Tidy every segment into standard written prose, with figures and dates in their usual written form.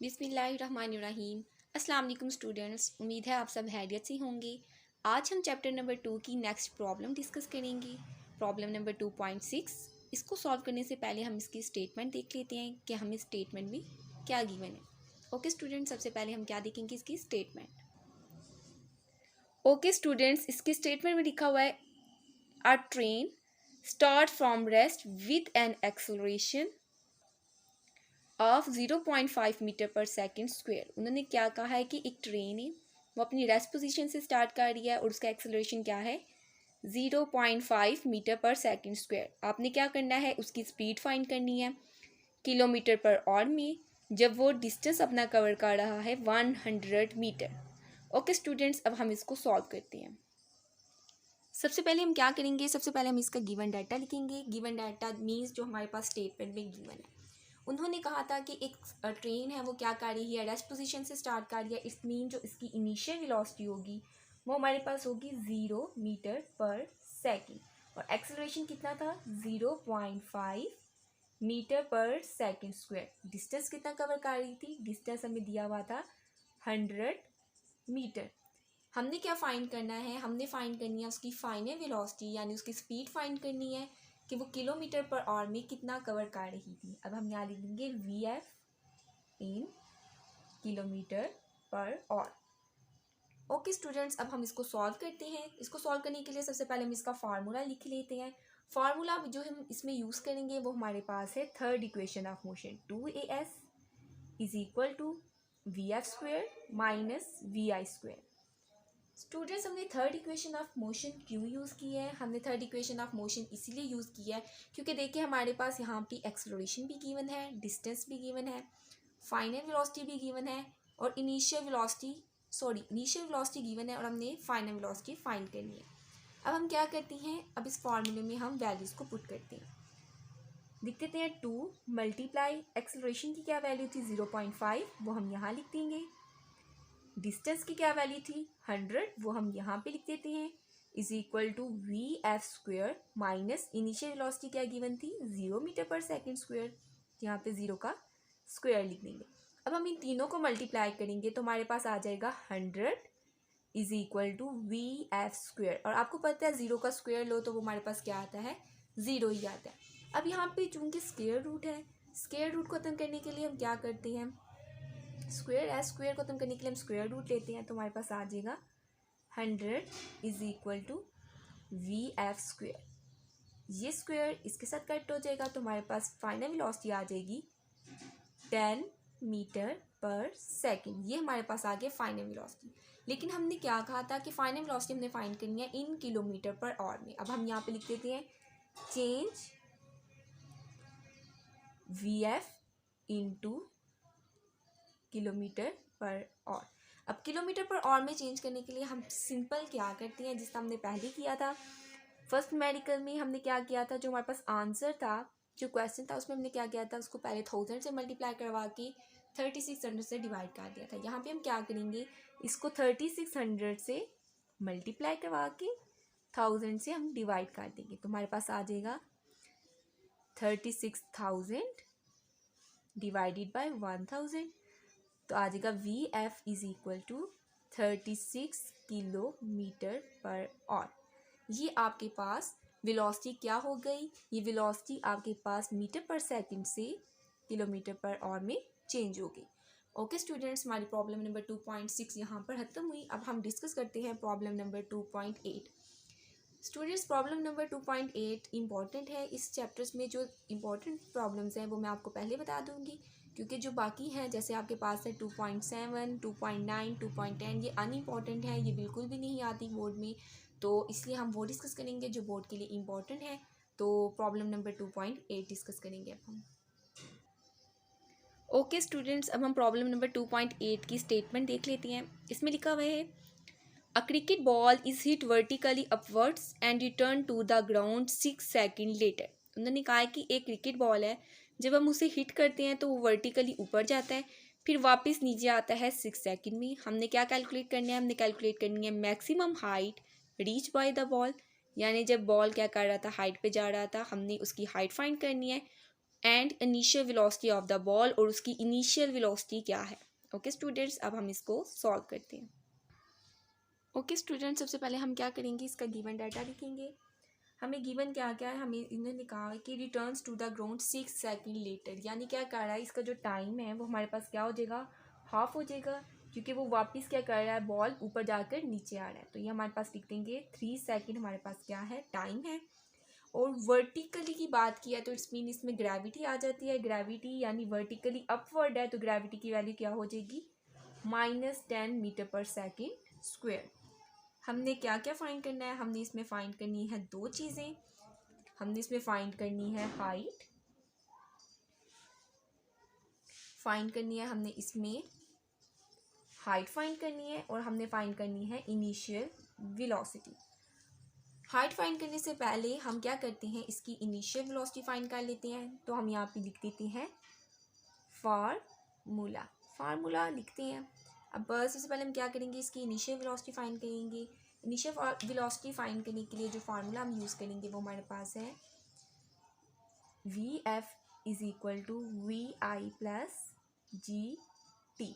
बिस्मिल्लाहिर्रहमानिर्रहीम। अस्सलाम वालेकुम स्टूडेंट्स, उम्मीद है आप सब खैरियत से होंगे। आज हम चैप्टर नंबर 2 की नेक्स्ट प्रॉब्लम डिस्कस करेंगे। Problem number 2.6। इसको सॉल्व करने से पहले हम इसकी स्टेटमेंट देख लेते हैं कि हमें स्टेटमेंट में क्या गिवन है। ओके स्टूडेंट्स, सबसे पहले हम क्या देखेंगे इसकी स्टेटमेंट। ओके स्टूडेंट्स, इसकी स्टेटमेंट में लिखा हुआ है a train start from rest with an acceleration of 0.5 metre per second square. उन्होंने क्या कहा है कि एक ट्रेन है वो अपनी रेस्ट पोजीशन से स्टार्ट कर रही है और उसका एक्सेलरेशन क्या है 0.5 मीटर पर सेकेंड स्क्वायर। आपने क्या करना है, उसकी स्पीड फाइंड करनी है किलोमीटर पर आवर में, जब वो डिस्टेंस अपना कवर कर रहा है 100 मीटर। ओके स्टूडेंट्स, अब हम इसको सॉल्व करते हैं। सबसे पहले हम क्या करेंगे, सबसे पहले हम इसका गिवन डाटा लिखेंगे। गिवन डाटा मीन्स जो हमारे पास स्टेटमेंट में गिवन है। उन्होंने कहा था कि एक ट्रेन है वो क्या कर रही है, रेस्ट पोजीशन से स्टार्ट कर रही है। इस मीन जो इसकी इनिशियल वेलोसिटी होगी वो हमारे पास होगी 0 मीटर पर सेकेंड और एक्सेलरेशन कितना था 0.5 metre per second square. Distance कितना कवर कर रही थी, डिस्टेंस हमें दिया हुआ था 100 मीटर। हमने क्या फाइंड करना है, हमने फाइंड करनी है उसकी फाइनल वेलोसिटी यानी उसकी स्पीड फाइंड करनी है कि वो किलोमीटर पर आवर में कितना कवर कर रही थी। अब हम यहाँ लिखेंगे VF in kilometre per our. Okay students, अब हम इसको सॉल्व करते हैं। इसको सॉल्व करने के लिए सबसे पहले हम इसका फार्मूला लिख लेते हैं। फार्मूला जो हम इसमें यूज़ करेंगे वो हमारे पास है third equation of motion 2AS is equal to VF square minus VI square. Students, हमने थर्ड इक्वेशन ऑफ मोशन क्यों यूज़ की है, हमने थर्ड इक्वेशन ऑफ मोशन इसीलिए यूज़ किया है क्योंकि देखिए हमारे पास यहाँ पे एक्सेलरेशन भी गिवन है, डिस्टेंस भी गिवन है, फाइनल वेलोसिटी भी गिवन है और इनिशियल वेलोसिटी गिवन है और हमने फाइनल वेलोसिटी फाइंड करनी है। अब हम क्या करते हैं, अब इस फॉर्मूले में हम वैल्यूज़ को पुट करते हैं। लिख देते हैं 2 मल्टीप्लाई एक्सेलरेशन की क्या वैल्यू थी 0.5, वो हम यहाँ लिख देंगे। डिस्टेंस की क्या वैल्यू थी 100, वो हम यहाँ पे लिख देते हैं, is equal to VF square minus initial velocity क्या गिवन थी 0 मीटर पर सेकेंड स्क्वायर, यहाँ पे 0 का स्क्वायर लिख देंगे। अब हम इन तीनों को मल्टीप्लाई करेंगे तो हमारे पास आ जाएगा 100 is equal to VF square और आपको पता है 0 का स्क्वायर लो तो वो हमारे पास क्या आता है 0 ही आता है। अब यहाँ पे चूंकि स्क्वायर रूट है, स्क्वायर रूट को खत्म करने के लिए हम क्या करते हैं, स्क्वायर को खत्म करने के लिए हम स्क्वायर रूट लेते हैं तो हमारे पास आ जाएगा 100 is equal to VF square. ये स्क्वायर इसके साथ कट हो जाएगा तो हमारे पास फाइनल वेलोसिटी आ जाएगी 10 मीटर पर सेकेंड। ये हमारे पास आ गया फाइनल वेलोसिटी। लेकिन हमने क्या कहा था कि फाइनल वेलोसिटी हमने फाइंड करनी है इन किलोमीटर पर आवर में। अब हम यहाँ पे लिख देते हैं change VF into kilometre per our. अब किलोमीटर पर आवर में चेंज करने के लिए हम सिंपल क्या करते हैं, जिसका हमने पहले किया था फर्स्ट मेडिकल में। हमने क्या किया था, जो हमारे पास आंसर था, जो क्वेश्चन था उसमें हमने क्या किया था, उसको पहले 1000 से मल्टीप्लाई करवा के 3600 से डिवाइड कर दिया था। यहाँ पे हम क्या करेंगे, इसको 3600 से मल्टीप्लाई करवा के 1000 से हम डिवाइड कर देंगे तो हमारे पास आ जाएगा 36,000 डिवाइडेड बाय 1000 तो आ जाएगा VF is equal to 36 kilometre per hour. ये आपके पास वेलोसिटी क्या हो गई, ये वेलोसिटी आपके पास मीटर पर सेकंड से किलोमीटर पर आवर में चेंज हो गई। ओके स्टूडेंट्स, हमारी प्रॉब्लम नंबर 2.6 यहाँ पर खत्म हुई। अब हम डिस्कस करते हैं problem number 2.8। Students, problem number 2.8 important है। इस चैप्टर्स में जो इंपॉर्टेंट प्रॉब्लम्स हैं वो मैं आपको पहले बता दूंगी, क्योंकि जो बाकी हैं जैसे आपके पास है 2.7, 2.9, 2.10, ये अनइम्पॉर्टेंट है, ये बिल्कुल भी नहीं आती बोर्ड में, तो इसलिए हम वो डिस्कस करेंगे जो बोर्ड के लिए इम्पॉर्टेंट है। तो प्रॉब्लम नंबर 2.8 डिस्कस करेंगे अब हम। ओके स्टूडेंट्स, अब हम प्रॉब्लम नंबर 2.8 की स्टेटमेंट देख लेते हैं। इसमें लिखा हुआ है A cricket ball is hit vertically upwards and return to the ground 6 seconds later। उन्होंने कहा है कि एक क्रिकेट बॉल है, जब हम उसे हिट करते हैं तो वो वर्टिकली ऊपर जाता है, फिर वापस नीचे आता है 6 सेकंड में। हमने क्या कैलकुलेट करना है, हमने कैलकुलेट करनी है maximum height reach by the ball, यानी जब बॉल क्या कर रहा था हाइट पे जा रहा था, हमने उसकी हाइट फाइंड करनी है and initial velocity of the ball, और उसकी इनिशियल वेलोसिटी क्या है। ओके स्टूडेंट्स, अब हम इसको सॉल्व करते हैं। ओके स्टूडेंट्स, सबसे पहले हम क्या करेंगे, इसका गिवन डाटा लिखेंगे। हमें गिवन क्या क्या है, हमें इन्होंने कहा है कि returns to the ground 6 second later, यानी क्या कर रहा है, इसका जो टाइम है वो हमारे पास क्या हो जाएगा, हाफ हो जाएगा, क्योंकि वो वापस क्या कर रहा है, बॉल ऊपर जाकर नीचे आ रहा है। तो ये हमारे पास लिख देंगे 3 सेकंड हमारे पास क्या है, टाइम है। और वर्टिकली की बात की है तो इट्स मीन इसमें ग्रेविटी आ जाती है। ग्रेविटी यानी वर्टिकली अपवर्ड है तो ग्रेविटी की वैल्यू क्या हो जाएगी, -10 मीटर पर सेकेंड स्क्वेयर। हमने क्या क्या फाइंड करना है, हमने इसमें फाइंड करनी है दो चीज़ें। हमने इसमें फाइंड करनी है हाइट, फाइंड करनी है हमने इसमें हाइट फाइंड करनी है, और हमने फाइंड करनी है इनिशियल वेलोसिटी। हाइट फाइंड करने से पहले हम क्या करते हैं, इसकी इनिशियल वेलोसिटी फाइंड कर लेते हैं। तो हम यहाँ पे लिख देते हैं फार्मूला, फार्मूला लिखते हैं। अब सबसे पहले हम क्या करेंगे, इसकी इनिशियल वेलोसिटी फाइंड करेंगे। इनिशियल वेलोसिटी फाइंड करने के लिए जो फार्मूला हम यूज़ करेंगे वो हमारे पास है VF is equal to VI plus GT।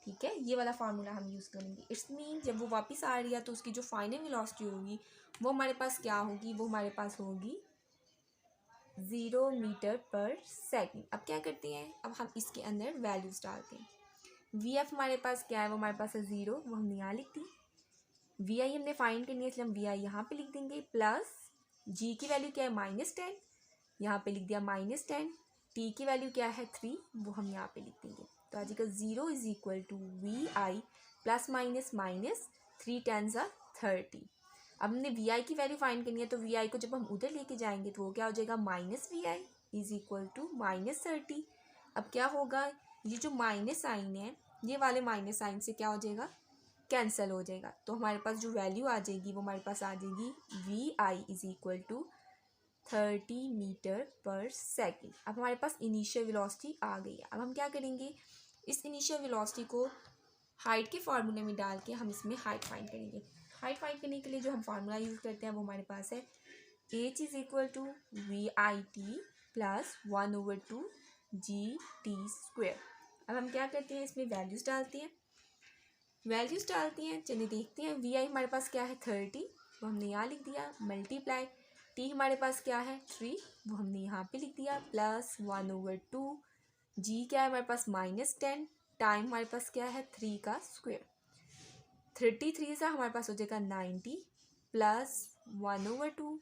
ठीक है, ये वाला फार्मूला हम यूज़ करेंगे। इट्स मीन जब वो वापस आ रही है तो उसकी जो फाइनल वेलोसिटी होगी वो हमारे पास क्या होगी, वो हमारे पास होगी 0 मीटर पर सेकेंड। अब क्या करते हैं, अब हम इसके अंदर वैल्यूज डालते हैं। VF हमारे पास क्या है, वो हमारे पास है 0, वो हमने यहाँ लिख दी। VI हमने फाइंड करनी है इसलिए हम VI यहाँ पे लिख देंगे, प्लस G की वैल्यू क्या है -10, यहाँ पे लिख दिया -10। T की वैल्यू क्या है 3, वो हम यहाँ पे लिख देंगे। तो आज का 0 is equal to VI plus minus minus 3 10 30। अब हमने VI की वैल्यू फाइंड करनी है तो VI को जब हम उधर लेके जाएंगे तो वो क्या हो जाएगा, -VI इज इक्वल टू -30। अब क्या होगा, ये जो माइनस साइन है ये वाले माइनस साइन से क्या हो जाएगा, कैंसिल हो जाएगा। तो हमारे पास जो वैल्यू आ जाएगी वो हमारे पास आ जाएगी VI is equal to 30 metre per second. अब हमारे पास इनिशियल वेलोसिटी आ गई है। अब हम क्या करेंगे, इस इनिशियल वेलोसिटी को हाइट के फार्मूले में डाल के हम इसमें हाइट फाइंड करेंगे। हाइट फाइंड करने के लिए जो हम फार्मूला यूज़ करते हैं वो हमारे पास है H is equal to VIT plus 1/2 GT square. अब हम क्या करते हैं, इसमें वैल्यूज़ डालते हैं, वैल्यूज़ डालती हैं, चलिए देखते हैं। VI हमारे पास क्या है 30, वो हमने यहाँ लिख दिया, मल्टीप्लाई T हमारे पास क्या है 3, वो हमने यहाँ पे लिख दिया, प्लस 1/2 G क्या है हमारे पास -10, टाइम हमारे पास क्या है 3 का स्क्वेयर। 33 सा हमारे पास हो जाएगा 90, प्लस 1/2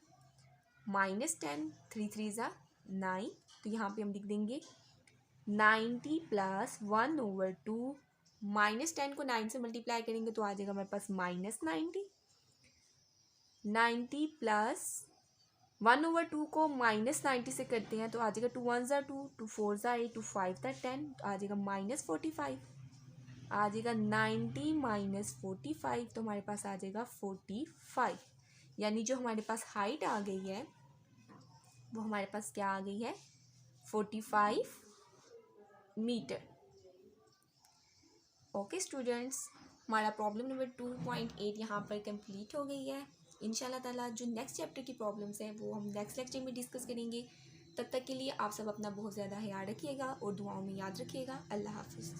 -10, 3 3 सा 9। तो यहाँ पे हम लिख देंगे 90 प्लस 1/2 -10 को 9 से मल्टीप्लाई करेंगे तो आ जाएगा हमारे पास -90। 90 प्लस 1/2 को -90 से करते हैं तो आ जाएगा 2 1 2, 2 4 8, 2 5 10, तो आ जाएगा -45। आ जाएगा 90 - 45, तो हमारे पास आ जाएगा 45। यानी जो हमारे पास हाइट आ गई है वो हमारे पास क्या आ गई है, 45 मीटर। ओके स्टूडेंट्स, हमारा प्रॉब्लम नंबर 2.8 यहाँ पर कंप्लीट हो गई है। इंशाल्लाह ताला जो नेक्स्ट चैप्टर की प्रॉब्लम्स हैं वो हम नेक्स्ट लेक्चर में डिस्कस करेंगे। तब तक के लिए आप सब अपना बहुत ज़्यादा ख्याल रखिएगा और दुआओं में याद रखिएगा। अल्लाह हाफिज़।